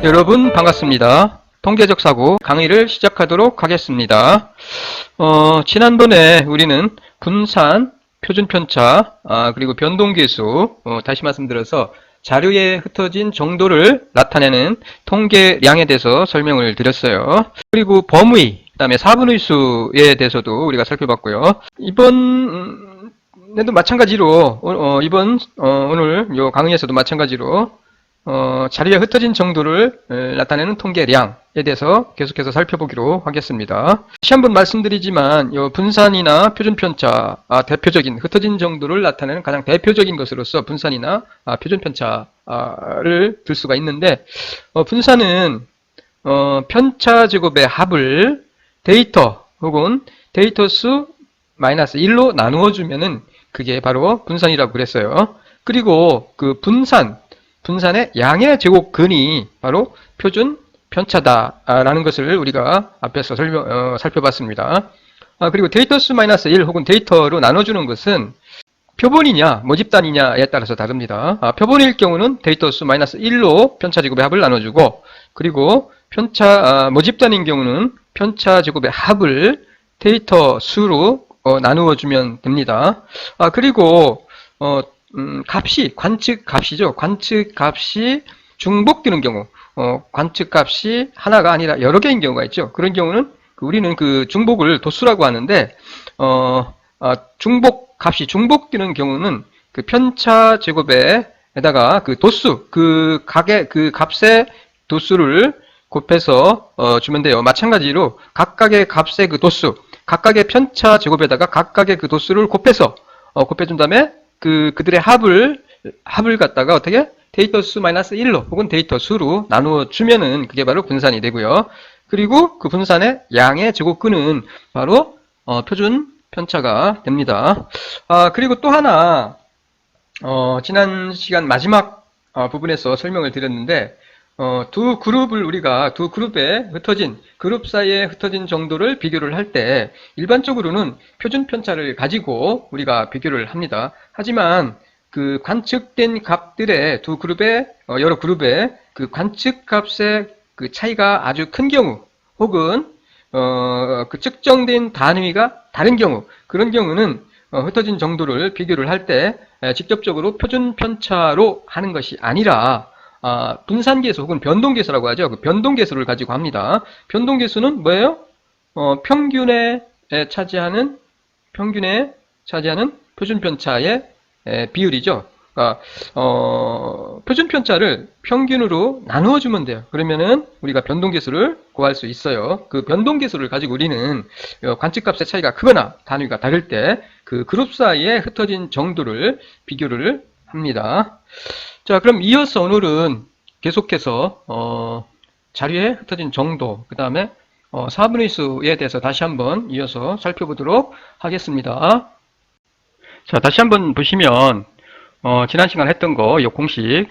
여러분 반갑습니다. 통계적 사고 강의를 시작하도록 하겠습니다. 지난번에 우리는 분산, 표준편차, 그리고 변동계수, 다시 말씀드려서 자료에 흩어진 정도를 나타내는 통계량에 대해서 설명을 드렸어요. 그리고 범위, 그 다음에 4분의 수에 대해서도 우리가 살펴봤고요. 이번에도 마찬가지로, 오늘 이 강의에서도 마찬가지로 자료에 흩어진 정도를 나타내는 통계량에 대해서 계속해서 살펴보기로 하겠습니다. 다시 한번 말씀드리지만 이 분산이나 표준편차, 대표적인 흩어진 정도를 나타내는 가장 대표적인 것으로서 분산이나 표준편차를 들 수가 있는데, 분산은 편차 제곱의 합을 데이터 혹은 데이터 수 마이너스 1로 나누어 주면은 그게 바로 분산이라고 그랬어요. 그리고 그 분산의 양의 제곱근이 바로 표준 편차다라는 것을 우리가 앞에서 살펴봤습니다. 그리고 데이터 수 마이너스 1 혹은 데이터로 나눠주는 것은 표본이냐 모집단이냐에 따라서 다릅니다. 표본일 경우는 데이터 수 마이너스 1로 편차 제곱의 합을 나눠주고, 그리고 모집단인 경우는 편차 제곱의 합을 데이터 수로 나누어주면 됩니다. 그리고 관측값이죠. 관측값이 중복되는 경우, 관측값이 하나가 아니라 여러 개인 경우가 있죠. 그런 경우는 우리는 그 중복을 도수라고 하는데, 값이 중복되는 경우는 그 편차 제곱에다가 그 도수, 그 값의 도수를 곱해서 주면 돼요. 마찬가지로 각각의 값의 그 도수, 각각의 편차 제곱에다가 각각의 그 도수를 곱해준 다음에 그들의 합을 갖다가 어떻게? 데이터 수 마이너스 1로 혹은 데이터 수로 나누어 주면은 그게 바로 분산이 되고요. 그리고 그 분산의 양의 제곱근은 바로 표준 편차가 됩니다. 그리고 또 하나, 지난 시간 마지막 부분에서 설명을 드렸는데, 두 그룹에 그룹 사이에 흩어진 정도를 비교를 할 때, 일반적으로는 표준 편차를 가지고 우리가 비교를 합니다. 하지만 그 관측된 값들의 여러 그룹의 그 관측값의 그 차이가 아주 큰 경우, 혹은 그 측정된 단위가 다른 경우, 그런 경우는 흩어진 정도를 비교를 할 때 직접적으로 표준 편차로 하는 것이 아니라 분산계수 혹은 변동계수라고 하죠. 그 변동계수를 가지고 합니다. 변동계수는 뭐예요? 평균에 차지하는 표준편차의 비율이죠. 그러니까 표준편차를 평균으로 나누어 주면 돼요. 그러면은 우리가 변동계수를 구할 수 있어요. 그 변동계수를 가지고 우리는 관측값의 차이가 크거나 단위가 다를 때 그 그룹 사이에 흩어진 정도를 비교를 합니다. 자, 그럼 이어서 오늘은 계속해서 자료에 흩어진 정도, 그 다음에 4분의 수에 대해서 다시 한번 이어서 살펴보도록 하겠습니다. 자, 다시 한번 보시면 지난 시간 했던 거, 이 공식,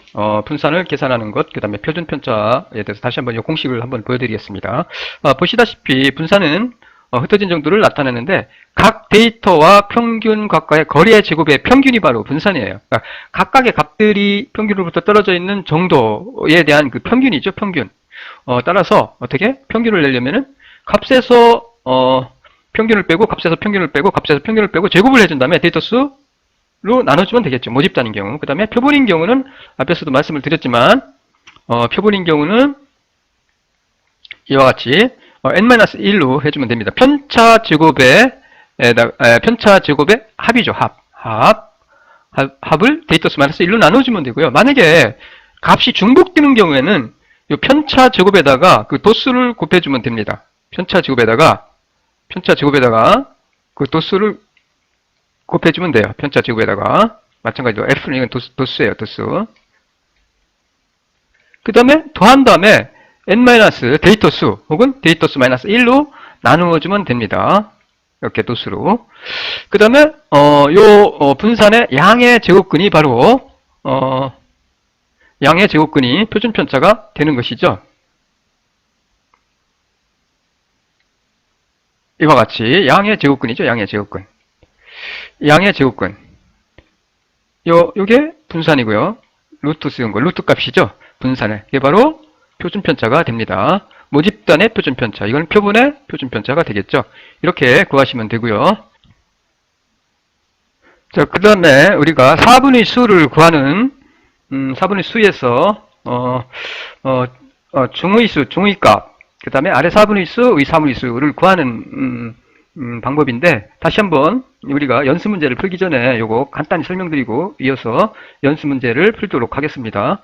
분산을 계산하는 것, 그 다음에 표준편차에 대해서 다시 한번 이 공식을 한번 보여드리겠습니다. 보시다시피 분산은 흩어진 정도를 나타내는데, 각 데이터와 평균 각과의 거리의 제곱의 평균이 바로 분산이에요. 그러니까 각각의 값들이 평균으로부터 떨어져 있는 정도에 대한 그 평균이죠, 평균. 따라서 어떻게? 평균을 내려면은 값에서 평균을 빼고, 값에서 평균을 빼고, 값에서 평균을 빼고, 제곱을 해준 다음에 데이터 수로 나눠주면 되겠죠. 모집단인 경우. 그 다음에 표본인 경우는 앞에서도 말씀을 드렸지만, 표본인 경우는 이와 같이 n-1로 해주면 됩니다. 편차 제곱의 합이죠. 합을 데이터 수 마이너스 1로 나눠주면 되고요. 만약에 값이 중복되는 경우에는 이 편차 제곱에다가 그 도수를 곱해주면 됩니다. 편차 제곱에다가 그 도수를 곱해주면 돼요. 편차 제곱에다가. 마찬가지로 F는 이건 도수예요. 도수. 그 다음에 더한 다음에 데이터 수 혹은 데이터 수 마이너스 1로 나누어주면 됩니다. 이렇게 도수로. 그 다음에 분산의 양의 제곱근이 바로 양의 제곱근이 표준편차가 되는 것이죠. 이와 같이 양의 제곱근이죠. 양의 제곱근. 요게 분산이고요. 루트 쓰는 거, 루트 값이죠. 분산을. 이게 바로 표준편차가 됩니다. 모집단의 표준편차, 이건 표본의 표준편차가 되겠죠. 이렇게 구하시면 되고요. 자, 그 다음에 우리가 4분의 수를 구하는 4분의 수에서 중의수, 중의값, 그 다음에 아래 4분의 수, 의 3분의 수를 구하는 방법인데, 다시 한번 우리가 연습 문제를 풀기 전에 요거 간단히 설명드리고 이어서 연습 문제를 풀도록 하겠습니다.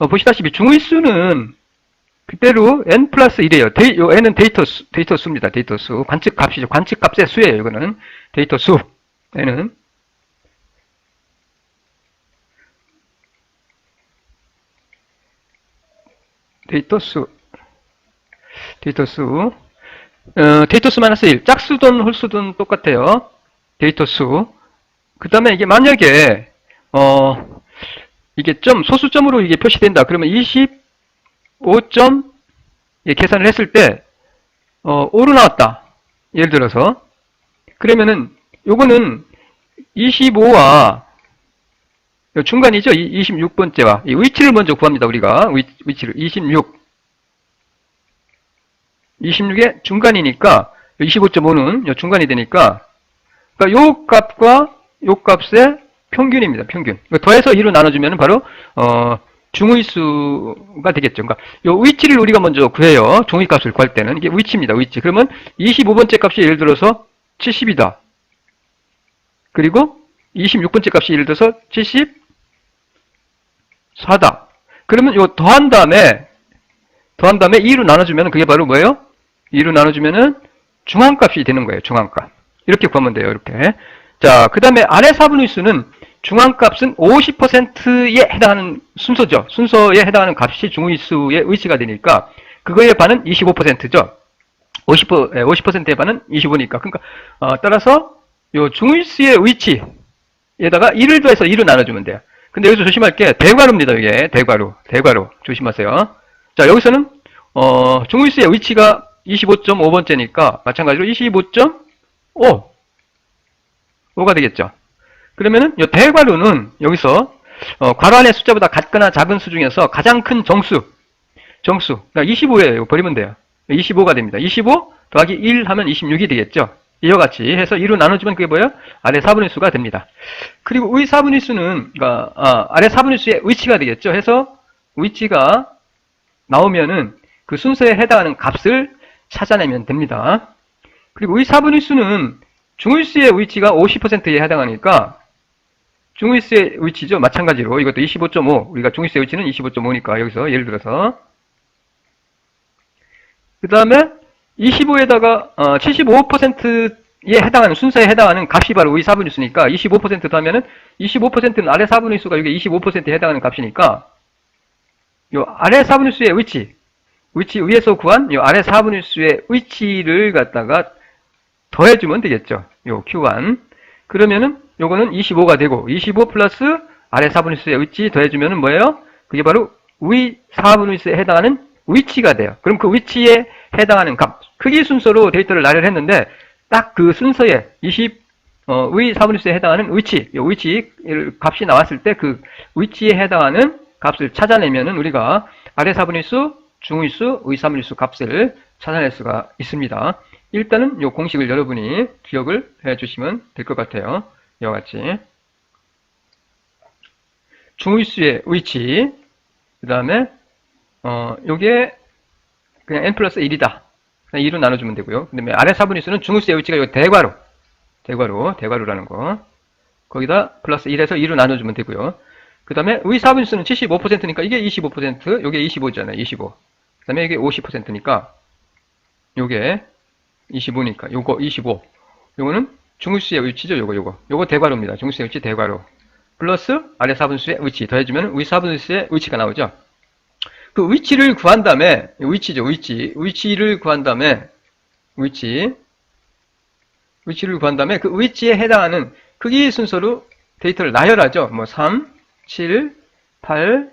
보시다시피 중의수는 그대로 n 플러스 1이에요. 요 n은 데이터 수입니다. 데이터 수. 관측 값이죠. 관측 값의 수예요. 이거는 데이터 수. n은 데이터 수. 데이터 수. 데이터 수 마이너스 1. 짝수든 홀수든 똑같아요. 데이터 수. 그 다음에 이게 만약에, 이게 소수점으로 이게 표시된다. 그러면 25점, 계산을 했을 때, 5로 나왔다. 예를 들어서. 그러면은, 요거는 25와, 중간이죠? 26번째와. 이 위치를 먼저 구합니다. 우리가. 위치를. 26의 중간이니까, 25.5는 중간이 되니까, 그러니까 요 값과 요 값의 평균입니다. 평균. 더해서 2로 나눠주면 바로, 중의수가 되겠죠. 그러니까 요 위치를 우리가 먼저 구해요. 중의값을 구할 때는. 이게 위치입니다. 위치. 그러면 25번째 값이 예를 들어서 70이다. 그리고 26번째 값이 예를 들어서 74다. 그러면 이거 더한 다음에 2로 나눠주면 그게 바로 뭐예요? 2로 나눠주면은 중앙값이 되는 거예요. 중앙값. 이렇게 구하면 돼요. 이렇게. 자, 그 다음에 아래 4분의 수는 중앙값은 50%에 해당하는 순서죠. 순서에 해당하는 값이 중의수의 위치가 되니까 그거에 반은 25%죠. 50%에 반은 25니까. 그러니까 따라서 요 중의수의 위치에다가 1을 더해서 2로 나눠주면 돼요. 근데 여기서 조심할 게 대괄호입니다. 이게 대괄호 조심하세요. 자, 여기서는 중의수의 위치가 25.5번째니까 마찬가지로 25.5가 되겠죠. 그러면은 이 대괄호는 여기서 괄호 안의 숫자보다 같거나 작은 수 중에서 가장 큰 정수 그러니까 25예요. 버리면 돼요. 25가 됩니다. 25 더하기 1 하면 26이 되겠죠. 이와 같이 해서 2로 나눠주면 그게 뭐예요? 아래 4분의 수가 됩니다. 그리고 위 4분의 수는 그러니까 아래 4분의 수의 위치가 되겠죠. 해서 위치가 나오면은 그 순서에 해당하는 값을 찾아내면 됩니다. 그리고 위 4분의 수는 중의수의 위치가 50%에 해당하니까 중의수의 위치죠. 마찬가지로 이것도 25.5. 우리가 중의수의 위치는 25.5니까 여기서 예를 들어서 그 다음에 25에다가 75%에 해당하는 순서에 해당하는 값이 바로 위 4분의 수니까 25% 더하면은 25%는 아래 4분의 수가 이게 25%에 해당하는 값이니까 요 아래 4분의 수의 위치 위에서 구한 요 아래 4분의 수의 위치를 갖다가 더해주면 되겠죠. 요 Q1. 그러면은 요거는 25가 되고 25 플러스 아래 4분의 수의 위치 더해주면은 뭐예요? 그게 바로 위 4분의 수에 해당하는 위치가 돼요. 그럼 그 위치에 해당하는 값, 크기 순서로 데이터를 나열을 했는데 딱 그 순서에 위 4분의 수에 해당하는 위치, 요 위치 값이 나왔을 때 그 위치에 해당하는 값을 찾아내면은 우리가 아래 4분의 수, 중의수, 의 3분의 수 값을 찾아낼 수가 있습니다. 일단은 이 공식을 여러분이 기억을 해주시면 될 것 같아요. 이와 같이 중의수의 위치, 그 다음에 요게 그냥 n 플러스 1이다. 그냥 2로 나눠주면 되고요. 그 다음에 아래 4분의 수는 중의수의 위치가 요 대괄호라는 거. 거기다 플러스 1에서 2로 나눠주면 되고요. 그 다음에 의 4분의 수는 75%니까 이게 25%, 요게 25잖아요. 25. 그 다음에 이게 50%니까 요게 25니까 요거 25. 요거는 중의수의 위치죠. 요거 대괄호입니다. 중의수의 위치 대괄호. 플러스 아래 4분의 수의 위치 더해주면 위 4분의 수의 위치가 나오죠. 그 위치를 구한 다음에 위치죠. 위치를 구한 다음에 위치를 구한 다음에 그 위치에 해당하는 크기 순서로 데이터를 나열하죠. 뭐 3, 7, 8,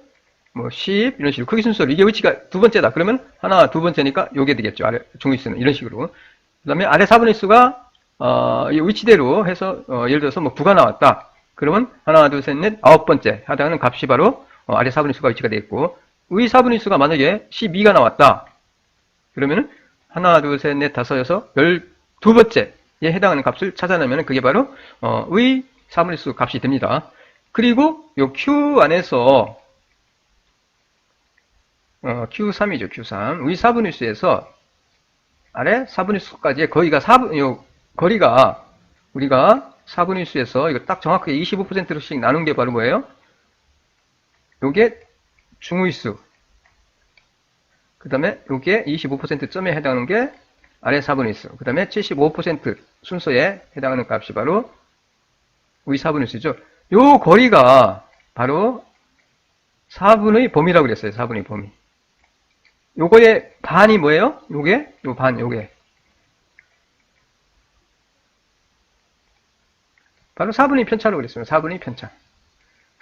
뭐 10 이런 식으로 크기 순서로 이게 위치가 두 번째다. 그러면 하나 두 번째니까 요게 되겠죠. 아래 중위수는 이런 식으로. 그다음에 아래 4분의 수가 이 위치대로 해서 예를 들어서 뭐 9가 나왔다. 그러면 하나 둘 셋 넷 아홉 번째 해당하는 값이 바로 아래 4분의 수가 위치가 되겠고 의 4분의 수가 만약에 12가 나왔다. 그러면은 하나, 둘, 셋, 넷, 다섯, 여섯, 12번째에 해당하는 값을 찾아내면 그게 바로 의 4분의 수 값이 됩니다. 그리고 요 Q 안에서 Q3이죠. Q3. 의 4분의 수에서 아래 4분의 수까지의 거리가 거리가 우리가 4분의 수에서 이거 딱 정확하게 25%씩 나눈 게 바로 뭐예요? 요게 중의수. 그 다음에 요게 25%점에 해당하는 게 아래 4분의 수. 그 다음에 75% 순서에 해당하는 값이 바로 의 4분의 수죠. 요 거리가 바로 4분의 범위라고 그랬어요. 4분의 범위. 요거의 반이 뭐예요? 요게? 요 반, 요게. 바로 4분의 편차라고 그랬습니다. 4분의 편차.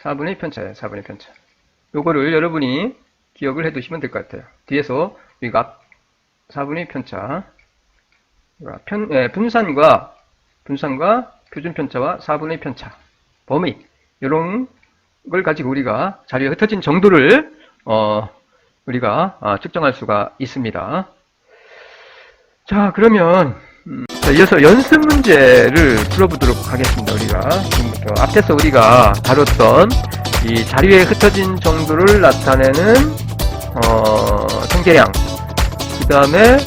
4분의 편차예요. 4분의 편차. 요거를 여러분이 기억을 해 두시면 될 것 같아요. 뒤에서 우리가 4분의 편차. 분산과 표준 편차와 4분의 편차. 범위. 이런 걸 가지고 우리가 자리에 흩어진 정도를, 우리가 측정할 수가 있습니다. 자, 그러면 자, 이어서 연습 문제를 풀어보도록 하겠습니다. 우리가 지금부터 앞에서 우리가 다뤘던 이 자리에 흩어진 정도를 나타내는 통계량, 그 다음에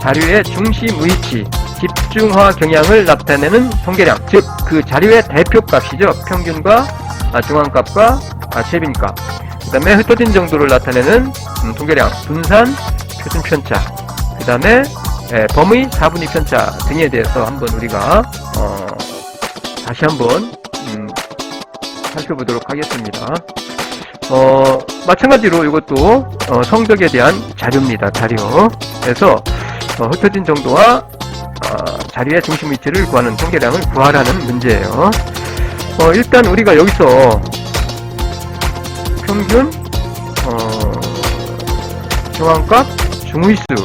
자료의 중심 위치, 집중화 경향을 나타내는 통계량, 즉 그 자료의 대표값이죠. 평균과 중앙값과 최빈값. 그 다음에 흩어진 정도를 나타내는 통계량, 분산, 표준 편차, 그 다음에 범의, 4분의 편차 등에 대해서 한번 우리가 다시 한번 살펴보도록 하겠습니다. 마찬가지로 이것도 성적에 대한 자료입니다. 자료. 그래서 흩어진 정도와 자료의 중심 위치를 구하는 통계량을 구하라는 문제예요. 일단 우리가 여기서 평균, 중앙값, 중의수를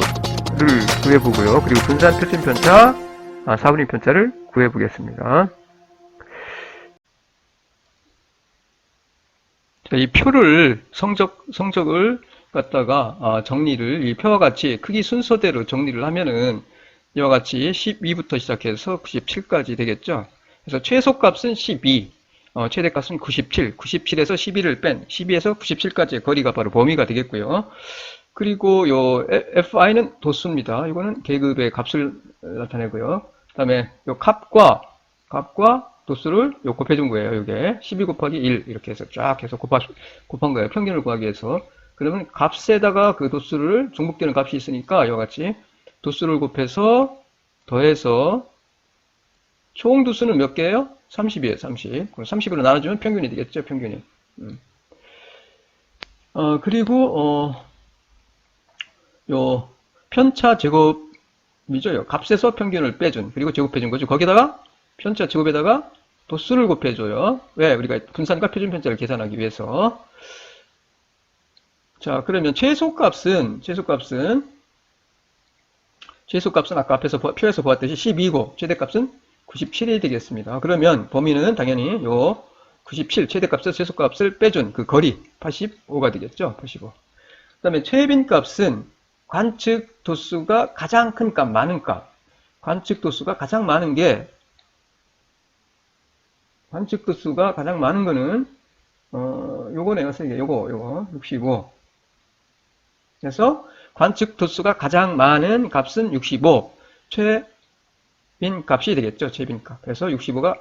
구해보고요. 그리고 분산, 표준 편차, 4분의 편차를 구해보겠습니다. 이 표를 성적을 갖다가 정리를 이 표와 같이 크기 순서대로 정리를 하면은 이와 같이 12부터 시작해서 97까지 되겠죠. 그래서 최소값은 12, 최대값은 97, 97에서 12를 뺀 12에서 97까지의 거리가 바로 범위가 되겠고요. 그리고 요 FI는 도수입니다. 이거는 계급의 값을 나타내고요. 그 다음에 요 값과 도수를 곱해준 거예요. 이게 12 곱하기 1 이렇게 해서 쫙 해서 곱한 거예요. 평균을 구하기 위해서. 그러면 값에다가 그 도수를 중복되는 값이 있으니까 이와 같이 도수를 곱해서 더해서 총 도수는 몇 개예요? 30이에요. 30. 그럼 30으로 나눠주면 평균이 되겠죠. 평균이. 그리고 요 편차 제곱이죠. 요 값에서 평균을 빼준 그리고 제곱해준 거죠. 거기다가 편차 제곱에다가 도수를 곱해줘요. 왜? 우리가 분산과 표준 편차를 계산하기 위해서. 자, 그러면 최소값은 아까 앞에서 표에서 보았듯이 12고 최대값은 97이 되겠습니다. 그러면 범위는 당연히 요 97 최대값에서 최소값을 빼준 그 거리 85가 되겠죠. 85. 그 다음에 최빈값은 관측 도수가 가장 큰 값, 많은 값. 관측 도수가 가장 많은 거는 요거네요. 요거 65. 그래서 관측 도수가 가장 많은 값은 65. 최빈 값이 되겠죠. 최빈 값. 그래서 65가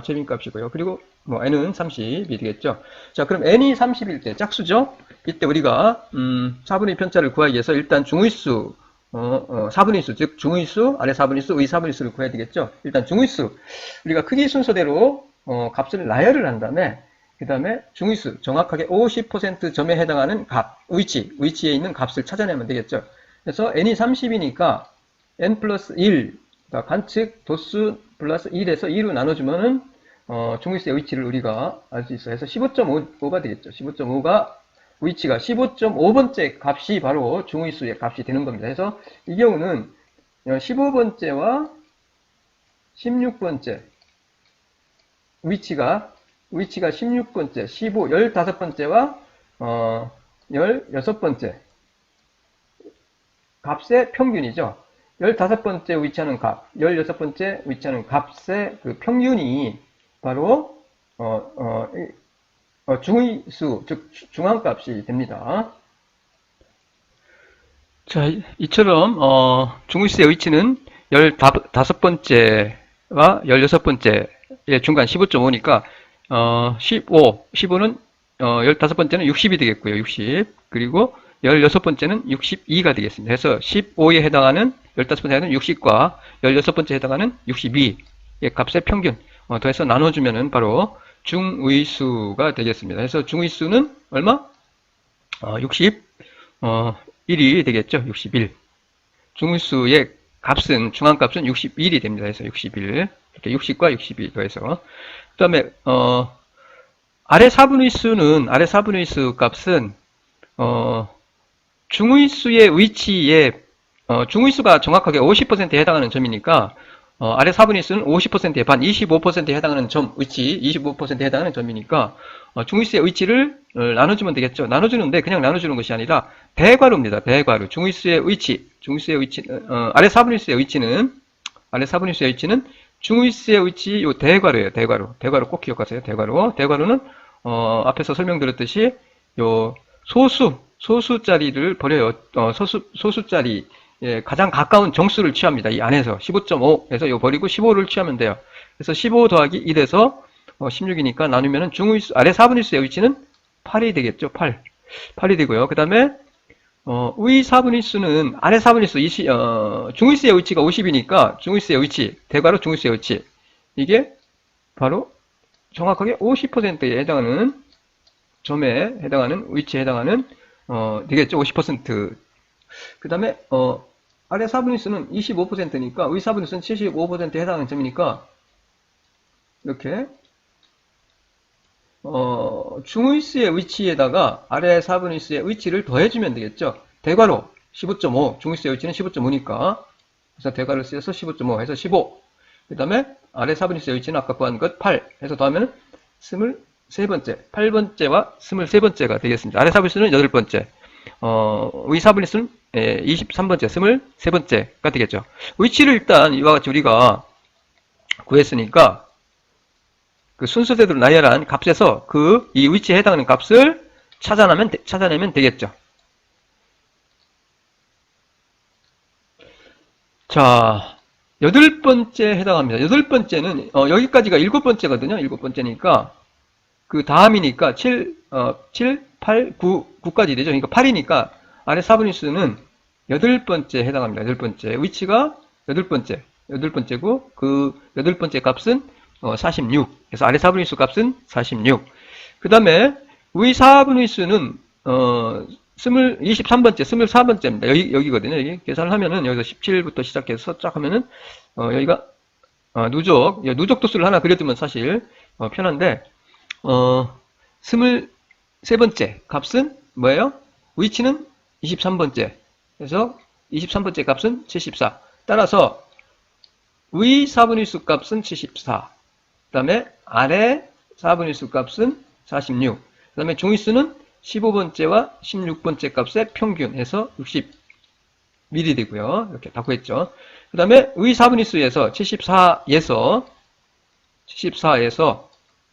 최빈 값이고요. 그리고 n은 30이 되겠죠. 자, 그럼 n이 30일 때 짝수죠. 이때 우리가 4분의 편차를 구하기 위해서 일단 중의수 4분의 수, 즉 중의수, 아래 4분의 수, 의 4분의 수를 구해야 되겠죠. 일단 중의수, 우리가 크기 순서대로 값을 나열을 한 다음에 그 다음에 중의수, 정확하게 50% 점에 해당하는 값, 위치에 있는 값을 찾아내면 되겠죠. 그래서 n이 30이니까 n 플러스 1, 그러니까 관측 도수 플러스 1에서 2로 나눠주면은 중의수의 위치를 우리가 알 수 있어요. 그래서 15.5가 되겠죠. 15.5가 위치가 15.5번째 값이 바로 중의수의 값이 되는 겁니다. 그래서 이 경우는 15번째와 16번째 위치가 16번째, 15, 15번째와 16번째 값의 평균이죠. 15번째 위치하는 값, 16번째 위치하는 값의 그 평균이 바로 중위수, 즉 중앙값이 됩니다. 자, 이처럼 중위수의 위치는 15번째와 16번째의 중간 15.5니까 15는 15번째는 60이 되겠고요. 60. 그리고 16번째는 62가 되겠습니다. 그래서 15에 해당하는 15번째에 해당하는 60과 16번째에 해당하는 62의 값의 평균 더해서 나눠주면은 바로 중위수가 되겠습니다. 그래서 중위수는 얼마? 1이 되겠죠. 61. 중위수의 값은, 중앙값은 61이 됩니다. 그래서 61. 이렇게 60과 62 더해서. 그 다음에, 아래 4분의 수 값은, 중위수의 위치에, 중위수가 정확하게 50%에 해당하는 점이니까, 아래 4분의 수는 50%의 반, 25%에 해당하는 점, 위치, 25%에 해당하는 점이니까, 중위수의 위치를 나눠주면 되겠죠. 나눠주는데 그냥 나눠주는 것이 아니라 대괄호입니다. 대괄호. 중위수의 위치, 아래 4분의 수의 위치는 중위수의 위치 요 대괄호예요. 대괄호 꼭 기억하세요. 대괄호는 앞에서 설명드렸듯이 요 소수자리를 버려요. 소수자리 가장 가까운 정수를 취합니다. 이 안에서 15.5에서 이거 버리고 15를 취하면 돼요. 그래서 15 더하기 1에서 16이니까 나누면은 아래 4분의 수의 위치는 8이 되겠죠. 8이 되고요. 그 다음에 위 4분의 수는 아래 4분의 수 중위수의 위치가 50이니까 중위수의 위치, 대괄호 중위수의 위치, 이게 바로 정확하게 50%에 해당하는 점에 해당하는 위치에 해당하는 되겠죠. 50%. 그 다음에 아래 4분의 수는 25%니까 위 4분의 수는 75%에 해당하는 점이니까 이렇게 중위수의 위치에다가 아래 4분의 수의 위치를 더해주면 되겠죠. 대괄호 15.5, 중위수의 위치는 15.5니까 그래서 대괄호를 쓰여서 15.5 해서 15. 그 다음에 아래 4분의 수의 위치는 아까 구한 것 8 해서 더하면 23번째, 8번째와 23번째가 되겠습니다. 아래 4분의 수는 8번째, 위 4분의 수는 23번째, 23번째가 되겠죠. 위치를 일단 이와 같이 우리가 구했으니까 그 순서대로 나열한 값에서 이 위치에 해당하는 값을 찾아내면 되겠죠. 자, 8번째 해당합니다. 8번째는, 여기까지가 7번째거든요. 7번째니까, 그 다음이니까 7, 8, 9까지 되죠. 그러니까 8이니까 아래 4분의 수는 8번째 해당합니다. 8번째. 위치가 8번째고, 그 8번째 값은 46. 그래서 아래 4분의 수 값은 46. 그 다음에 위 4분의 수는 23번째, 24번째입니다. 여기거든요. 여기 계산을 하면은 여기서 17부터 시작해서 쫙 하면은 여기가 누적 도수를 하나 그려두면 사실 편한데 23번째 값은 뭐예요? 위치는 23번째. 그래서 23번째 값은 74. 따라서 위 4분의 수 값은 74. 그 다음에 아래 4분의 수 값은 46. 그 다음에 중위수는 15번째와 16번째 값의 평균해서 60mm 되고요. 이렇게 다 구했죠. 그 다음에 위 4분의 수에서 74에서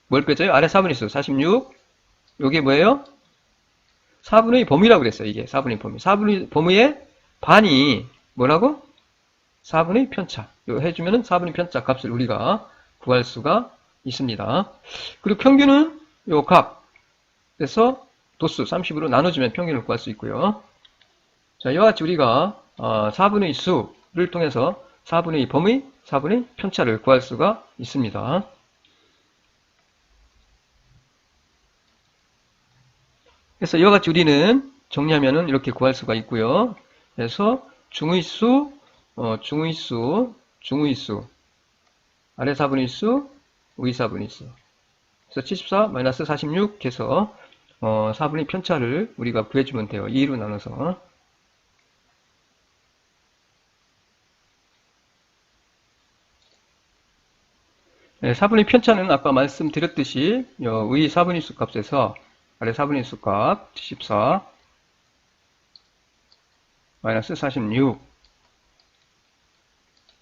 뭘 빼줘요? 아래 4분의 수 46. 요게 뭐예요? 4분의 범위라고 그랬어요. 이게 4분의 범위. 4분의 범위의 반이 뭐라고? 4분의 편차. 이거 해주면은 4분의 편차 값을 우리가 구할 수가 있습니다. 그리고 평균은 요 값에서 도수 30으로 나눠주면 평균을 구할 수 있고요. 자, 이와 같이 우리가 4분의 수를 통해서 4분의 범위, 4분의 편차를 구할 수가 있습니다. 그래서 이와 같이 우리는 정리하면은 이렇게 구할 수가 있고요. 그래서 중위수, 아래 4분의 수, 위 4분의 수. 그래서 74-46 해서 4분의 편차를 우리가 구해주면 돼요. 2로 나눠서. 네, 4분의 편차는 아까 말씀드렸듯이 위 4분의 수 값에서 아래 4분의 수 값 74 마이너스 46.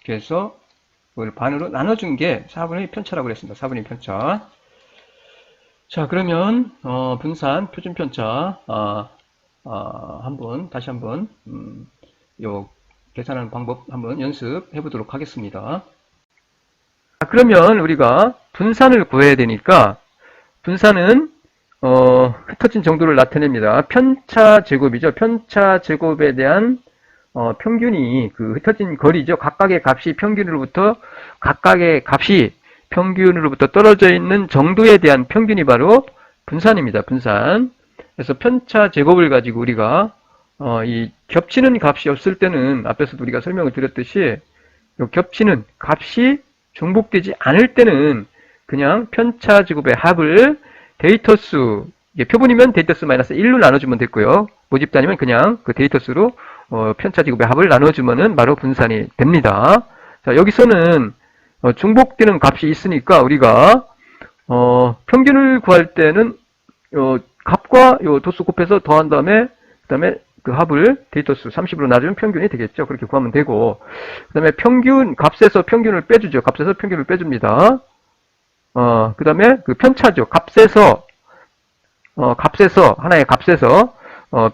그래서 이걸 반으로 나눠준 게 4분의 편차라고 그랬습니다. 4분의 편차. 자, 그러면 분산 표준 편차 다시 한번 요 계산하는 방법 한번 연습해 보도록 하겠습니다. 자, 그러면 우리가 분산을 구해야 되니까 분산은 흩어진 정도를 나타냅니다. 편차 제곱이죠. 편차 제곱에 대한 평균이 그 흩어진 거리죠. 각각의 값이 평균으로부터 떨어져 있는 정도에 대한 평균이 바로 분산입니다. 분산. 그래서 편차 제곱을 가지고 우리가 이 겹치는 값이 없을 때는 앞에서도 우리가 설명을 드렸듯이 겹치는 값이 중복되지 않을 때는 그냥 편차 제곱의 합을 데이터수, 표분이면 데이터수 마이너스 1로 나눠주면 됐고요. 모집단이면 그냥 그 데이터수로 편차 제곱의 합을 나눠주면은 바로 분산이 됩니다. 자, 여기서는 중복되는 값이 있으니까 우리가 평균을 구할 때는 값과 도수 곱해서 더한 다음에 그다음에 그 합을 데이터수 30으로 나누면 평균이 되겠죠. 그렇게 구하면 되고, 그다음에 값에서 평균을 빼주죠. 값에서 평균을 빼줍니다. 그다음에 그 편차죠. 하나의 값에서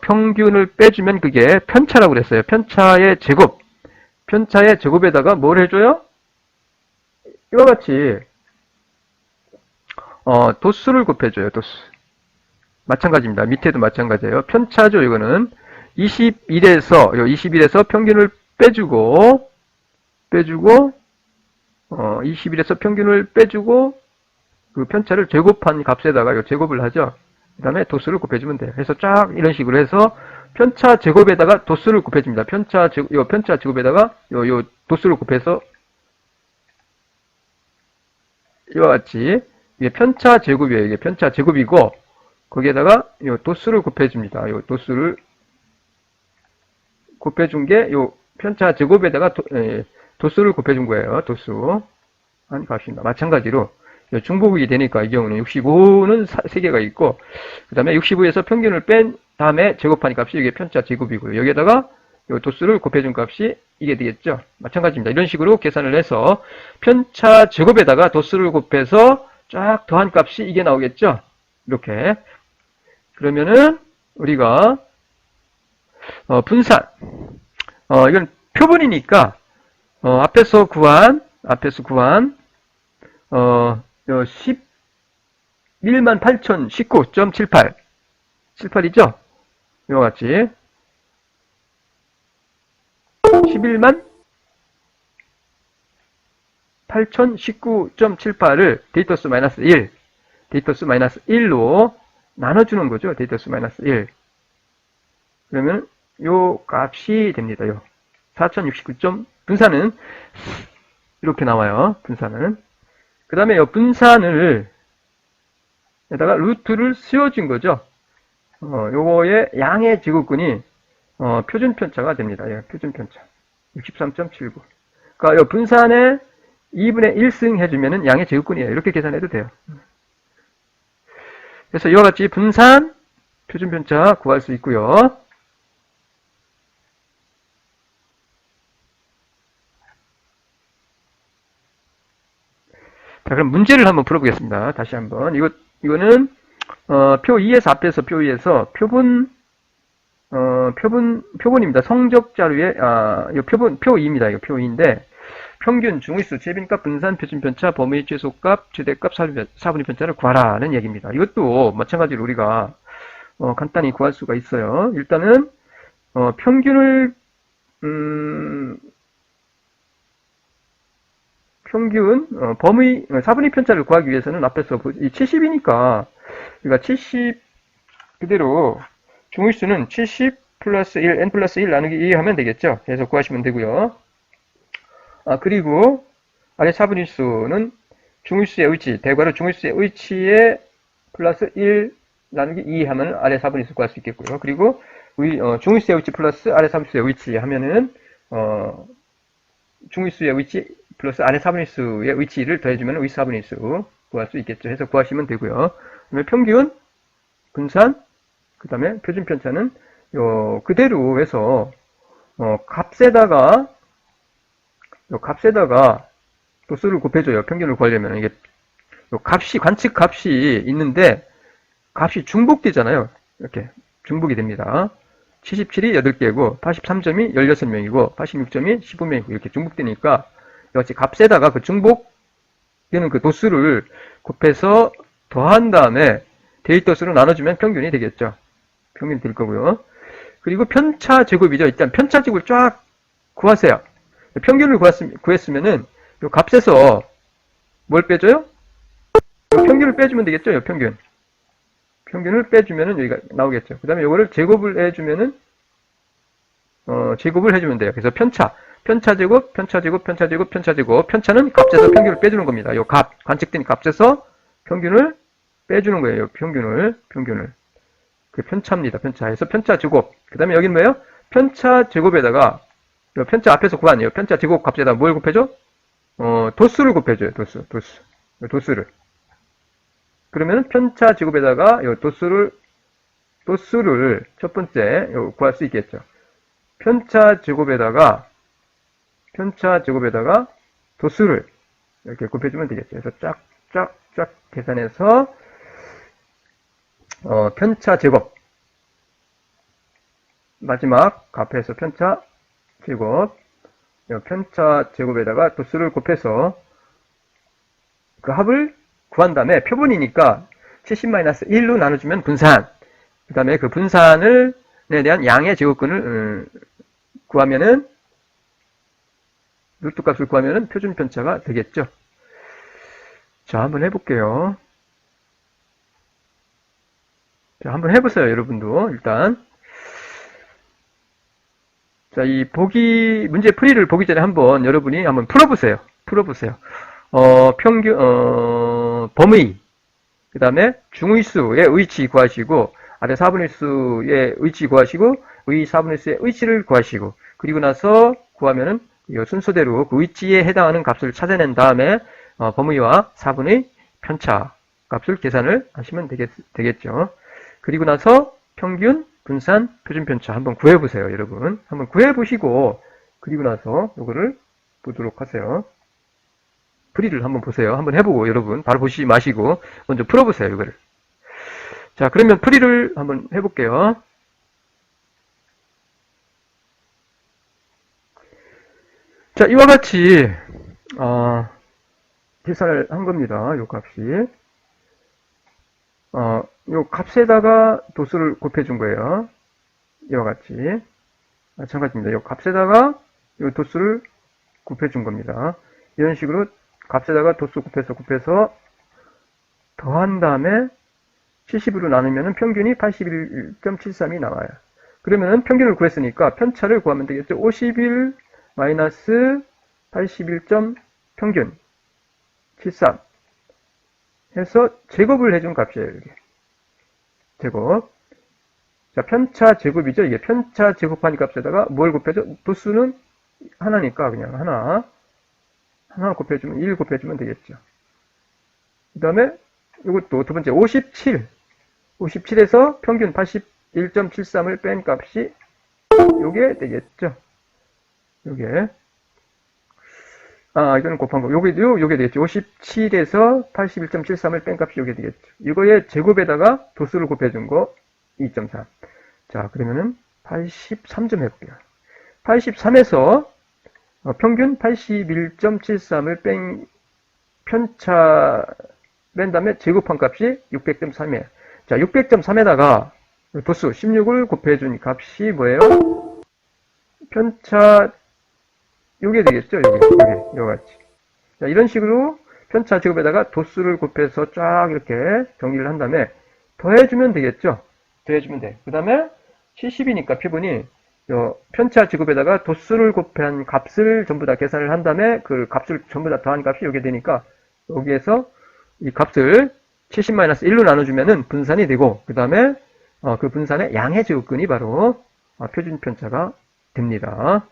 평균을 빼주면 그게 편차라고 그랬어요. 편차의 제곱에다가 뭘 해줘요? 이와 같이 도수를 곱해줘요. 도수. 마찬가지입니다. 밑에도 마찬가지예요. 편차죠. 이거는 21에서 평균을 빼주고 21에서 평균을 빼주고 그 편차를 제곱한 값에다가 제곱을 하죠. 그 다음에 도수를 곱해주면 돼요. 그래서 쫙 이런 식으로 해서 편차 제곱에다가 도수를 곱해줍니다. 편차 제곱에다가 요 도수를 곱해서 이와 같이 이게 편차 제곱이에요. 이게 편차 제곱이고 거기에다가 요 도수를 곱해줍니다. 요 도수를 곱해준 게 요 편차 제곱에다가 도수를 곱해준 거예요. 도수 한 값입니다. 마찬가지로 중복이 되니까 이 경우는 65는 3개가 있고 그 다음에 65에서 평균을 뺀 다음에 제곱한 값이 이게 편차 제곱이고요. 여기에다가 요 도수를 곱해준 값이 이게 되겠죠. 마찬가지입니다. 이런 식으로 계산을 해서 편차 제곱에다가 도수를 곱해서 쫙 더한 값이 이게 나오겠죠. 이렇게. 그러면은 우리가 분산 이건 표본이니까 앞에서 구한 11만 8019.78 78이죠? 이와 같이 11만 8019.78을 데이터수 마이너스 1로 나눠주는 거죠. 데이터수 마이너스 1. 그러면 요 값이 됩니다. 요 4069. 분산은 이렇게 나와요. 분산은. 그 다음에 요 분산을 에다가 루트를 씌워준 거죠. 요거의 양의 제곱근이 표준 편차가 됩니다. 예, 표준 편차 63.79. 그러니까 요 분산에 2분의 1승 해주면은 양의 제곱근이에요. 이렇게 계산해도 돼요. 그래서 이와 같이 분산 표준 편차 구할 수 있고요. 자, 그럼 문제를 한번 풀어보겠습니다. 다시 한번. 이거는, 표 2에서, 앞에서 표 2에서 표본입니다. 성적 자료에, 이 표 2입니다. 이거 표 2인데, 평균, 중위수, 재빈값, 분산, 표준편차, 범위, 최소값, 최대값, 4분의 편차를 구하라는 얘기입니다. 이것도 마찬가지로 우리가, 간단히 구할 수가 있어요. 일단은, 평균, 4분의 편차를 구하기 위해서는 앞에서 70이니까, 그러니까 70, 그대로, 중위수는 70 플러스 1, n 플러스 1 나누기 2 하면 되겠죠. 그래서 구하시면 되고요. 그리고, 아래 4분의 수는 중위수의 위치, 대괄호 중위수의 위치에 플러스 1 나누기 2 하면 아래 4분의 수 구할 수 있겠고요. 그리고, 중위수의 위치 플러스 아래 3수의 위치 하면은, 중위수의 위치, 플러스 아래 4분의 수의 위치를 더해주면 위 4분의 수 구할 수 있겠죠. 해서 구하시면 되고요. 그다음에 평균, 분산, 그 다음에 표준 편차는 그대로 해서 값에다가 요 값에다가 도수를 곱해줘요. 평균을 구하려면. 이게 요 값이, 관측 값이 있는데 값이 중복되잖아요. 이렇게 중복이 됩니다. 77이 8개고 83점이 16명이고 86점이 15명이고 이렇게 중복되니까 역시 값에다가 그 중복되는 그 도수를 곱해서 더한 다음에 데이터 수로 나눠주면 평균이 되겠죠. 평균이 될 거고요. 그리고 편차 제곱이죠. 일단 편차 제곱을 쫙 구하세요. 평균을 구했으면은 요 값에서 뭘 빼줘요? 요 평균을 빼주면 되겠죠. 요 평균. 평균을 빼주면은 여기가 나오겠죠. 그 다음에 요거를 제곱을 해주면은 제곱을 해주면 돼요. 그래서 편차 제곱, 편차 제곱, 편차 제곱, 편차 제곱. 편차는 값에서 평균을 빼주는 겁니다. 요 값, 관측된 값에서 평균을 빼주는 거예요. 요 평균을. 그 편차입니다. 편차에서 편차 제곱. 그 다음에 여기는 뭐예요? 편차 제곱에다가 요 편차 앞에서 구하네요. 편차 제곱 값에다 뭘 곱해줘? 도수를 곱해줘요. 도수를. 그러면 편차 제곱에다가 요 도수를 첫 번째 구할 수 있겠죠. 편차 제곱에다가 도수를 이렇게 곱해주면 되겠죠. 그래서 쫙 계산해서 편차 제곱 마지막 값에서 편차 제곱 편차 제곱에다가 도수를 곱해서 그 합을 구한 다음에 표본이니까 70-1로 나눠주면 분산. 그 다음에 그 분산에 대한 양의 제곱근을 구하면은 루트 값을 구하면은 표준 편차가 되겠죠. 자, 한번 해볼게요. 자, 한번 해보세요, 여러분도. 일단. 자, 이 문제 풀이를 보기 전에 여러분이 한번 풀어보세요. 범의, 그 다음에 중의수의 의치 구하시고, 아래 4분의 수의 의치 구하시고, 의 4분의 수의 의치를 구하시고, 그리고 나서 구하면은 이 순서대로 그 의치에 해당하는 값을 찾아낸 다음에, 범의와 4분의 편차 값을 계산을 하시면 되겠죠. 그리고 나서 평균, 분산, 표준 편차 한번 구해보세요, 여러분. 한번 구해보시고, 그리고 나서 이거를 보도록 하세요. 풀이를 한번 보세요. 한번 해보고, 여러분. 바로 보시지 마시고, 먼저 풀어보세요, 이거를. 자, 그러면 풀이를 한번 해볼게요. 자, 이와 같이, 계산을 한 겁니다. 요 값이. 요 값에다가 도수를 곱해준 거예요. 이와 같이. 마찬가지입니다. 요 값에다가 요 도수를 곱해준 겁니다. 이런 식으로 값에다가 도수 곱해서 더한 다음에 70으로 나누면 평균이 81.73이 나와요. 그러면 평균을 구했으니까 편차를 구하면 되겠죠. 51 마이너스 81. 평균 73 해서 제곱을 해준 값이에요. 이게. 제곱. 자, 편차 제곱이죠. 이게 편차 제곱한 값에다가 뭘 곱해줘? 도수는 하나니까 그냥 하나 곱해주면 1 곱해주면 되겠죠. 그 다음에 이것도 두 번째 57에서 평균 81.73을 뺀 값이 요게 되겠죠. 요게 이거는 곱한 거. 요게 되겠죠. 57에서 81.73을 뺀 값이 요게 되겠죠. 이거의 제곱에다가 도수를 곱해준 거 2.3. 자, 그러면은 83점 해볼게요. 83에서 평균 81.73을 편차 뺀 다음에 제곱한 값이 600.3이에요. 자, 600.3에다가 도수 16을 곱해준 값이 뭐예요? 편차 요게 되겠죠? 요같이. 자, 이런 식으로 편차 제곱에다가 도수를 곱해서 쫙 이렇게 정리를 한 다음에 더해주면 되겠죠? 더해주면 돼. 그 다음에 70이니까 표본이 요 편차 제곱에다가 도수를 곱한 값을 전부 다 계산을 한 다음에 그 값을 전부 다 더한 값이 요게 되니까 여기에서 이 값을 70-1로 나눠주면은 분산이 되고 그 다음에 그 분산의 양의 제곱근이 바로 표준 편차가 됩니다.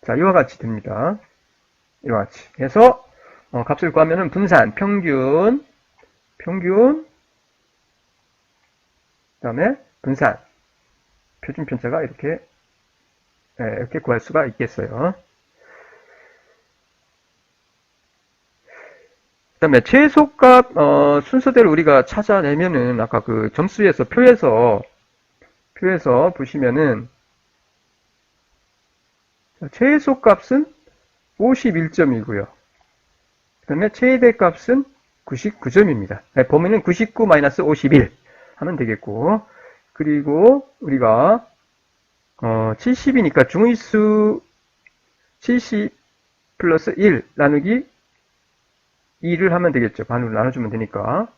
자, 이와 같이 됩니다. 이와 같이 해서 값을 구하면은 분산, 평균, 다음에 분산, 표준 편차가 이렇게 구할 수가 있겠어요. 그 다음에 최소값 순서대로 우리가 찾아내면은 아까 그 점수에서 표에서 보시면은 최소값은 51점이고요. 그 다음에 최대값은 99점입니다. 범위는 99-51 하면 되겠고, 그리고 우리가 70이니까 중위수 70 플러스 1 나누기 2를 하면 되겠죠. 반으로 나눠주면 되니까.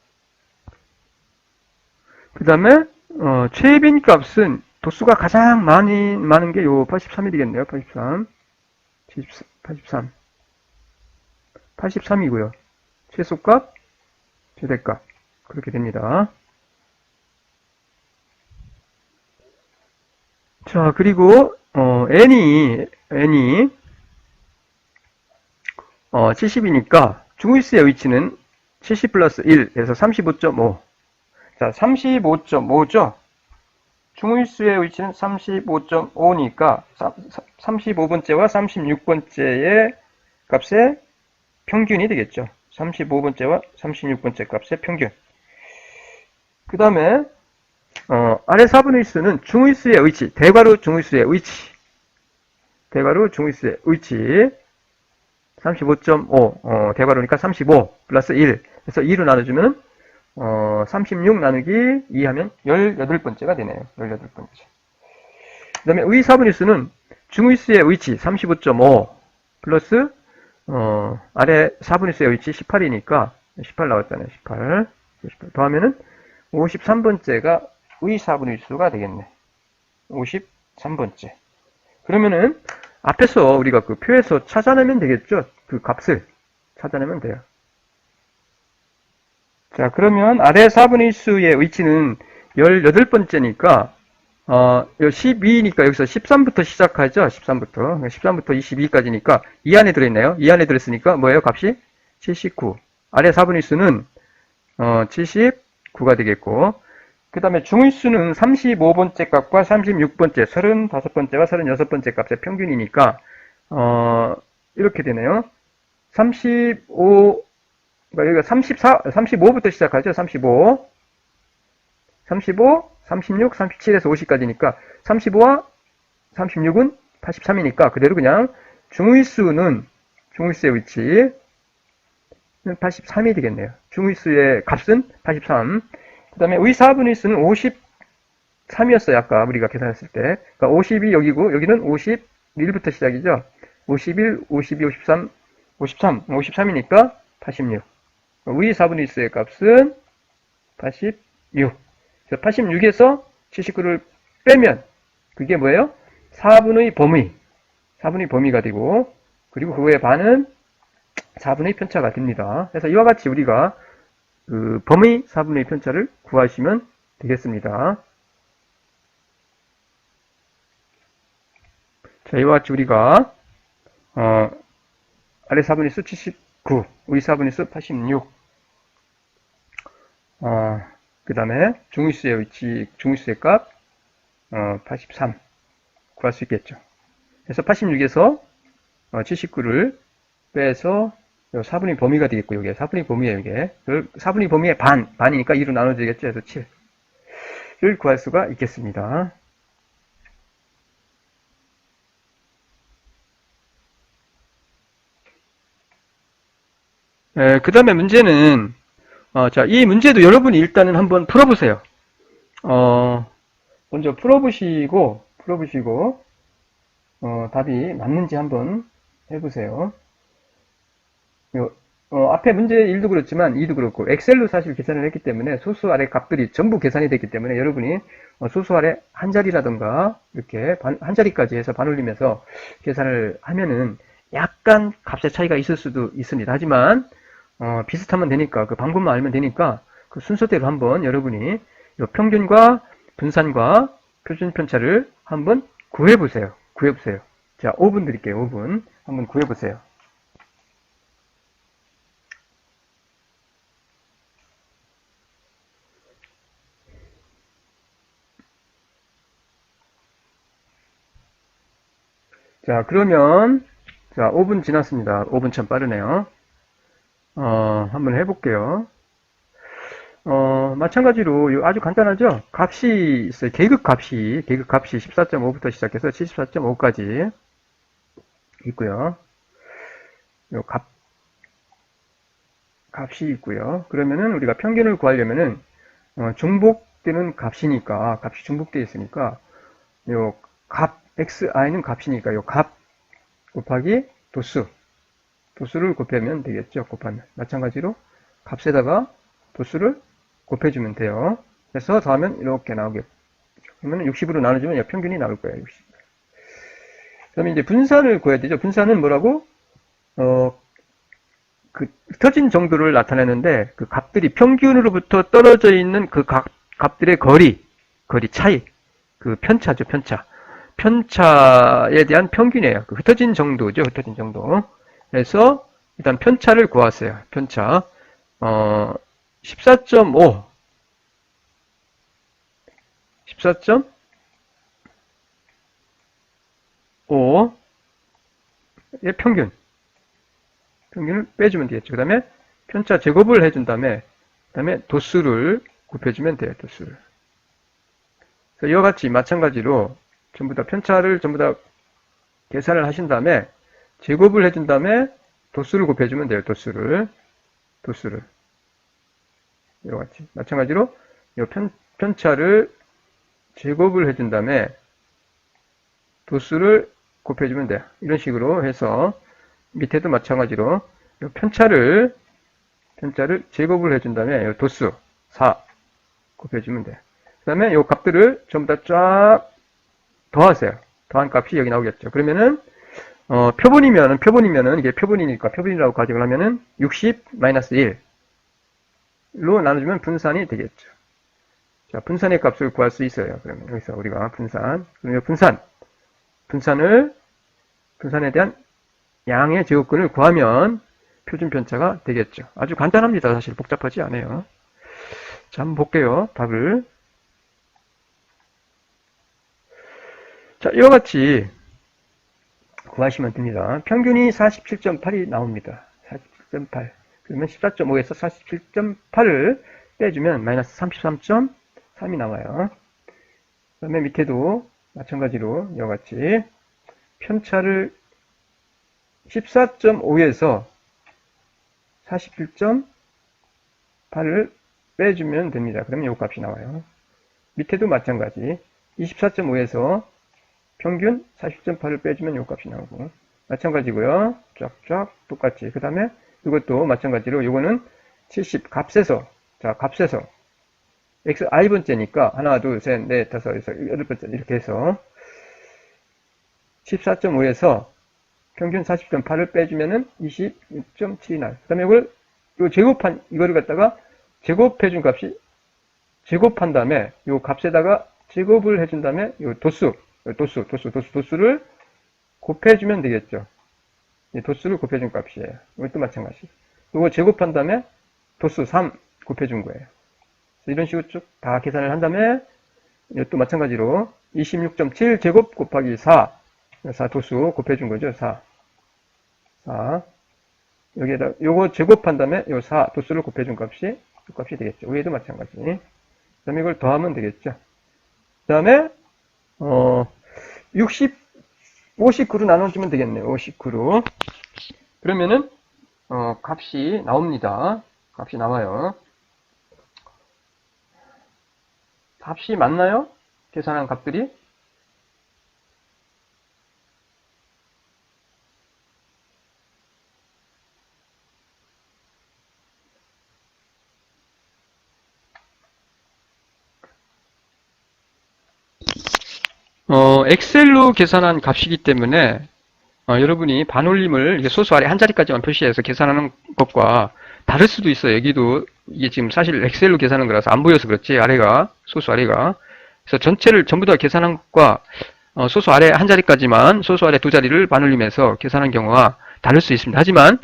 그 다음에 최빈 값은 도수가 가장 많은 게 요 83이 되겠네요. 83이고요. 최소값, 최대값 그렇게 됩니다. 자, 그리고 n이 70이니까 중위수의 위치는 70 플러스 1에서 35.5. 자, 35.5죠. 중위수의 위치는 35.5니까 35번째와 36번째의 값의 평균이 되겠죠. 35번째와 36번째 값의 평균. 그 다음에 아래 4분의 수는 중위수의 위치, 대괄호 중위수의 위치 35.5 대괄호니까 35 플러스 1 그래서 2로 나눠주면 36 나누기 2 하면 18번째가 되네요. 18번째. 그 다음에 의 4분의 수는 중위수의 위치 35.5 플러스 아래 4분의 수의 위치 18이니까 18 나왔잖아요. 18 더하면은 53번째가 의 4분의 수가 되겠네. 53번째. 그러면은 앞에서 우리가 그 표에서 찾아내면 되겠죠. 그 값을 찾아내면 돼요. 자, 그러면 아래 4분의 수의 위치는 18번째니까 12니까 여기서 13부터 시작하죠. 13부터 22까지니까 이 안에 들어있나요? 이 안에 들었으니까 뭐예요? 값이 79. 아래 4분의 수는 79가 되겠고, 그 다음에 중위수는 35번째 값과 36번째, 35번째와 36번째 값의 평균이니까 이렇게 되네요. 35, 여기가 35부터 시작하죠. 35, 36, 37에서 50까지니까 35와 36은 83이니까 그대로 그냥 중위수의 위치 83이 되겠네요. 중위수의 값은 83. 그 다음에 의 4분의 수는 53이었어요. 아까 우리가 계산했을 때. 그러니까 50이 여기고 여기는 51부터 시작이죠. 51, 52, 53이니까 86. 의 4분의 수의 값은 86. 86에서 79를 빼면 그게 뭐예요? 4분의 범위가 되고, 그리고 그거의 반은 4분의 편차가 됩니다. 그래서 이와 같이 우리가 그 범위 4분의 편차를 구하시면 되겠습니다. 자, 이와 같이 우리가 아래 4분의 수 79, 위 4분의 수 86, 그 다음에 중위수의 위치, 중위수의 값 83 구할 수 있겠죠. 그래서 86에서 79를 빼서 4분의 범위가 되겠고, 이게 4분의 범위예요. 이게 4분의 범위의 반이니까 2로 나눠지겠죠. 그래서 7을 구할 수가 있겠습니다. 그 다음에 문제는 자, 이 문제도 여러분이 일단은 한번 풀어보세요. 먼저 풀어보시고 답이 맞는지 한번 해보세요. 앞에 문제 1도 그렇지만 2도 그렇고 엑셀로 사실 계산을 했기 때문에 소수 아래 값들이 전부 계산이 됐기 때문에 여러분이 소수 아래 한 자리라든가 이렇게 한 자리까지 해서 반올리면서 계산을 하면은 약간 값의 차이가 있을 수도 있습니다. 하지만 비슷하면 되니까 그 방법만 알면 되니까 그 순서대로 한번 여러분이 평균과 분산과 표준 편차를 한번 구해보세요. 자, 5분 드릴게요. 5분 한번 구해보세요. 자, 그러면, 자, 5분 지났습니다. 5분 참 빠르네요. 한번 해볼게요. 마찬가지로, 아주 간단하죠? 값이 있어요. 계급값이 14.5부터 시작해서 74.5까지 있고요. 요 값이 있고요. 그러면은 우리가 평균을 구하려면은, 중복되는 값이니까, 값이 중복되어 있으니까, 요 xi는 값이니까, 요 값 곱하기 도수를 곱하면 되겠죠. 곱하면. 마찬가지로 값에다가 도수를 곱해주면 돼요. 그래서 더하면 이렇게 나오겠죠. 그러면 60으로 나눠주면 평균이 나올 거예요. 60. 그 다음에 이제 분산을 구해야 되죠. 분산은 뭐라고? 그 흩어진 정도를 나타내는데 그 값들이 평균으로부터 떨어져 있는 그 값들의 거리 차이, 그 편차죠. 편차에 대한 평균이에요. 그 흩어진 정도죠. 흩어진 정도. 그래서 일단 편차를 구했어요. 편차 14.5 14.5의 평균을 빼주면 되겠죠. 그 다음에 편차 제곱을 해준 다음에 도수를 곱해주면 돼요. 도수를. 그래서 이와 같이 마찬가지로 전부 다 편차를 전부 다 계산을 하신 다음에 제곱을 해준 다음에 도수를 곱해주면 돼요. 도수를. 이와 같이 마찬가지로 이 편차를 제곱을 해준 다음에 도수를 곱해주면 돼요. 이런 식으로 해서 밑에도 마찬가지로 이 편차를 제곱을 해준 다음에 이 도수 4 곱해주면 돼요. 그 다음에 이 값들을 전부 다 쫙 더하세요. 더한 값이 여기 나오겠죠. 그러면은 표본이면은 이게 표본이니까 표본이라고 가정을 하면은 60-1로 나눠주면 분산이 되겠죠. 자, 분산의 값을 구할 수 있어요. 그러면 여기서 우리가 그러면 분산에 대한 양의 제곱근을 구하면 표준 편차가 되겠죠. 아주 간단합니다. 사실 복잡하지 않아요. 자, 한번 볼게요. 답을. 자, 이와 같이 구하시면 됩니다. 평균이 47.8이 나옵니다. 47.8. 그러면 14.5에서 47.8을 빼주면 마이너스 33.3이 나와요. 그 다음에 밑에도 마찬가지로 이와 같이 편차를 14.5에서 47.8을 빼주면 됩니다. 그러면 이 값이 나와요. 밑에도 마찬가지 24.5에서 평균 40.8을 빼주면 이 값이 나오고 마찬가지고요. 쫙쫙 똑같이. 그 다음에 이것도 마찬가지로 이거는 70 값에서 xi번째니까 하나 둘 셋 넷 다섯 여섯 여덟 번째 이렇게 해서 14.5에서 평균 40.8을 빼주면은 26.7이 나요. 그 다음에 이거를 갖다가 제곱해준 값이 제곱한 다음에 이 값에다가 제곱을 해준 다음에 이 도수를 곱해주면 되겠죠. 도수를 곱해준 값이에요. 이것도 마찬가지. 이거 제곱한 다음에 도수 3 곱해준 거예요. 이런 식으로 쭉 다 계산을 한 다음에 이것도 마찬가지로 26.7 제곱 곱하기 4 도수 곱해준 거죠. 4 여기에다 요거 제곱한 다음에 요 4 도수를 곱해준 값이 이 값이 되겠죠. 위에도 마찬가지. 그 다음에 이걸 더하면 되겠죠. 그 다음에 59로 나눠주면 되겠네요. 59로. 그러면은 값이 나옵니다. 값이 나와요. 값이 맞나요? 계산한 값들이? 엑셀로 계산한 값이기 때문에 여러분이 반올림을 이게 소수 아래 한 자리까지만 표시해서 계산하는 것과 다를 수도 있어요. 여기도 이게 지금 사실 엑셀로 계산한 거라서 안 보여서 그렇지 소수 아래가 그래서 전체를 전부 다 계산한 것과 소수 아래 한 자리까지만 소수 아래 두 자리를 반올림해서 계산한 경우가 다를 수 있습니다. 하지만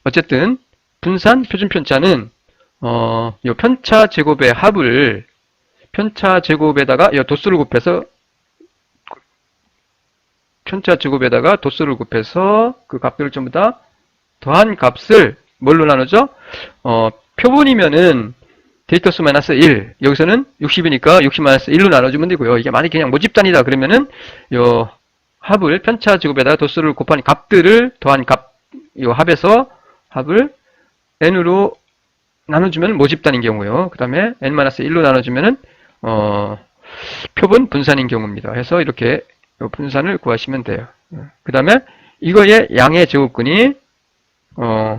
어쨌든 분산 표준 편차는 이 편차 제곱의 합을 편차 제곱에다가 이 도수를 곱해서 편차 제곱에다가 도수를 곱해서 그 값들을 전부 다 더한 값을 뭘로 나누죠? 표본이면은 데이터 수 마이너스 1. 여기서는 60이니까 60 마이너스 1로 나눠주면 되고요. 이게 만약 그냥 모집단이다 그러면은 요 합을 편차 제곱에다가 도수를 곱한 값들을 더한 값, 요 합에서 합을 n으로 나눠주면 모집단인 경우요. 그 다음에 n-1로 나눠주면은 표본 분산인 경우입니다. 해서 이렇게 분산을 구하시면 돼요. 그 다음에 이거의 양의 제곱근이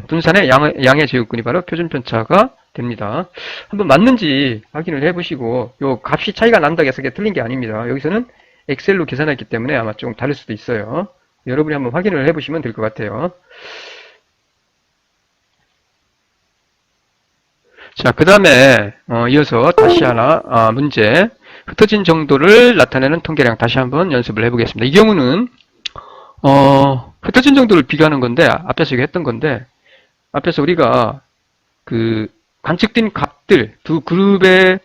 분산의 양의 제곱근이 바로 표준 편차가 됩니다. 한번 맞는지 확인을 해보시고 요 값이 차이가 난다고 해서 그게 틀린 게 아닙니다. 여기서는 엑셀로 계산했기 때문에 아마 조금 다를 수도 있어요. 여러분이 한번 확인을 해보시면 될 것 같아요. 자, 그 다음에 이어서 다시 하나 문제, 흩어진 정도를 나타내는 통계량 다시 한번 연습을 해보겠습니다. 이 경우는 흩어진 정도를 비교하는 건데, 앞에서 했던 건데, 앞에서 우리가 그 관측된 값들 두 그룹이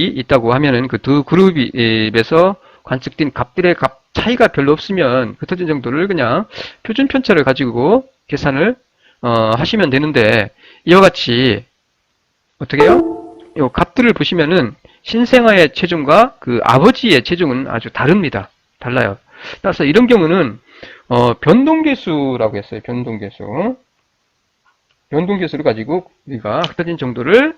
있다고 하면은 그 두 그룹에서 관측된 값들의 값 차이가 별로 없으면 흩어진 정도를 그냥 표준 편차를 가지고 계산을 하시면 되는데, 이와 같이 어떻게 해요? 이 값들을 보시면은 신생아의 체중과 그 아버지의 체중은 아주 다릅니다. 달라요. 따라서 이런 경우는 변동계수라고 했어요. 변동계수. 변동계수를 가지고 우리가 흩어진 정도를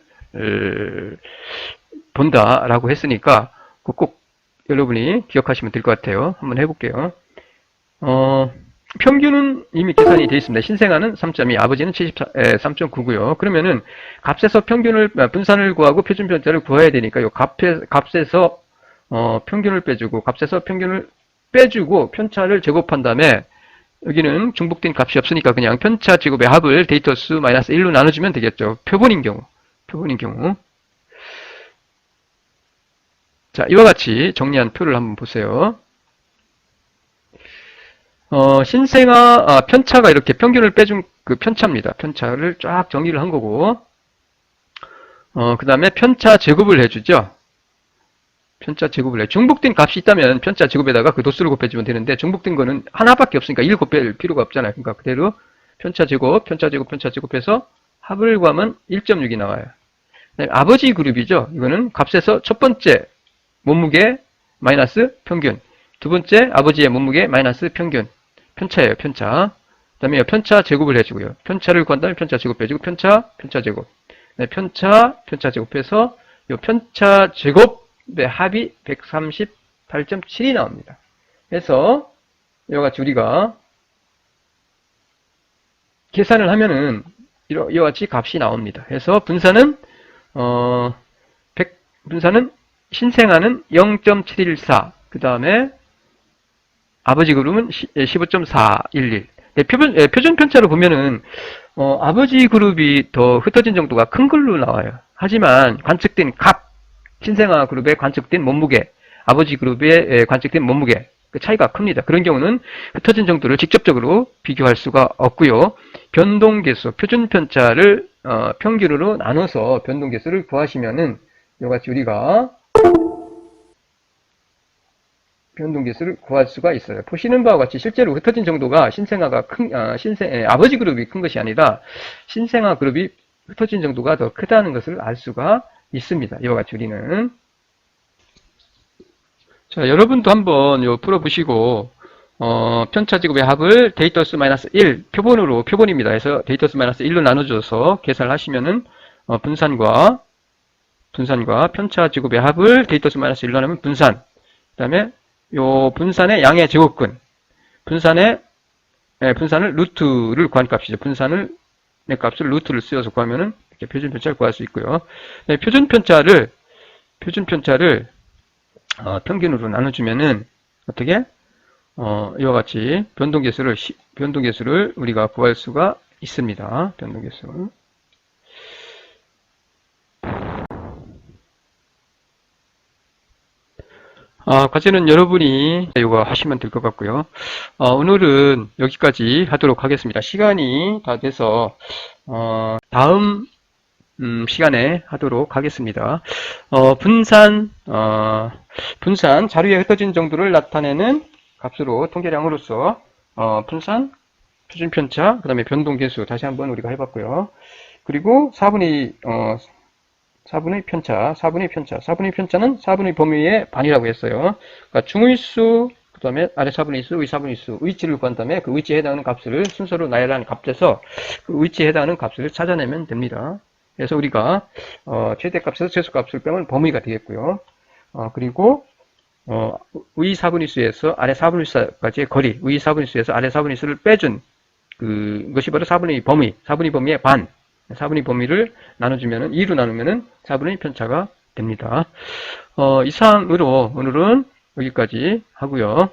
본다라고 했으니까 꼭 여러분이 기억하시면 될 것 같아요. 한번 해볼게요. 평균은 이미 계산이 되어 있습니다. 신생아는 3.2, 아버지는 3.9고요. 그러면은 값에서 평균을 분산을 구하고 표준 편차를 구해야 되니까 요 값에서 평균을 빼주고 값에서 평균을 빼주고 편차를 제곱한 다음에 여기는 중복된 값이 없으니까 그냥 편차 제곱의 합을 데이터 수 마이너스 1로 나눠주면 되겠죠. 표본인 경우. 자, 이와 같이 정리한 표를 한번 보세요. 신생아 편차가 이렇게 평균을 빼준 그 편차입니다. 편차를 쫙 정리를 한 거고, 그 다음에 편차 제곱을 해주죠. 편차 제곱을 해. 중복된 값이 있다면 편차 제곱에다가 그 도수를 곱해주면 되는데, 중복된 거는 하나밖에 없으니까 1 곱할 필요가 없잖아요. 그러니까 그대로 편차 제곱해서 합을 구하면 1.6이 나와요. 아버지 그룹이죠. 이거는 값에서 첫 번째 몸무게 마이너스 평균, 두 번째 아버지의 몸무게 마이너스 평균, 편차예요. 편차. 그 다음에 편차 제곱을 해주고요. 편차를 구한다면 편차 제곱해주고 편차 제곱. 네, 편차 제곱해서 이 편차 제곱의 합이 138.7이 나옵니다. 그래서 이와 같이 우리가 계산을 하면은 이와 같이 값이 나옵니다. 그래서 분산은 신생아는 0.714, 그 다음에 아버지 그룹은 15.411. 네, 표준 편차로 보면은 아버지 그룹이 더 흩어진 정도가 큰 걸로 나와요. 하지만 관측된 신생아 그룹의 관측된 몸무게, 아버지 그룹의 관측된 몸무게 그 차이가 큽니다. 그런 경우는 흩어진 정도를 직접적으로 비교할 수가 없고요. 변동계수, 표준 편차를 평균으로 나눠서 변동계수를 구하시면은 이와 같이 우리가 변동계수를 구할 수가 있어요. 보시는 바와 같이 실제로 흩어진 정도가 아버지 그룹이 큰 것이 아니라 신생아 그룹이 흩어진 정도가 더 크다는 것을 알 수가 있습니다. 이와 같이 우리는. 자, 여러분도 한번 풀어보시고, 편차 제곱의 합을 데이터 수 마이너스 1, 표본입니다. 그래서 데이터 수 마이너스 1로 나눠줘서 계산을 하시면은, 분산과 편차 제곱의 합을 데이터 수 마이너스 1로 나누면 분산. 그 다음에 요 분산의 양의 제곱근, 분산을 루트를 구한 값이죠. 분산의 값을 루트를 쓰여서 구하면은 이렇게 표준 편차를 구할 수 있고요. 네, 표준 편차를 평균으로 나눠주면은 어떻게 이와 같이 변동계수를 우리가 구할 수가 있습니다. 변동계수. 과제는 여러분이 이거 하시면 될 것 같고요. 오늘은 여기까지 하도록 하겠습니다. 시간이 다 돼서 다음 시간에 하도록 하겠습니다. 분산 자료에 흩어진 정도를 나타내는 값으로 통계량으로서 분산, 표준편차, 그 다음에 변동계수 다시 한번 우리가 해봤고요. 그리고 4분의 4분의 편차는 4분의 범위의 반이라고 했어요. 그러니까 중의수, 그 다음에 아래 4분의 2수, 위 4분의 2수, 위치를 구한 다음에 그 위치에 해당하는 값을 순서로 나열한 값에서 그 위치에 해당하는 값을 찾아내면 됩니다. 그래서 우리가 최대값에서 최소값을 빼면 범위가 되겠고요. 그리고 위 4분의 수에서 아래 4분의 수까지의 거리, 위 4분의 수에서 아래 4분의 수를 빼준 그것이 바로 4분의 범위, 4분의 범위의 반, 4분의 범위를 나눠주면은 2로 나누면은 4분의 편차가 됩니다. 이상으로 오늘은 여기까지 하고요.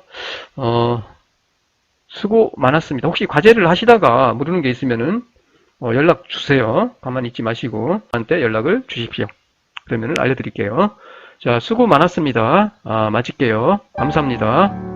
수고 많았습니다. 혹시 과제를 하시다가 모르는 게 있으면은 연락 주세요. 가만히 있지 마시고 저한테 연락을 주십시오. 그러면은 알려드릴게요. 자, 수고 많았습니다. 마칠게요. 감사합니다.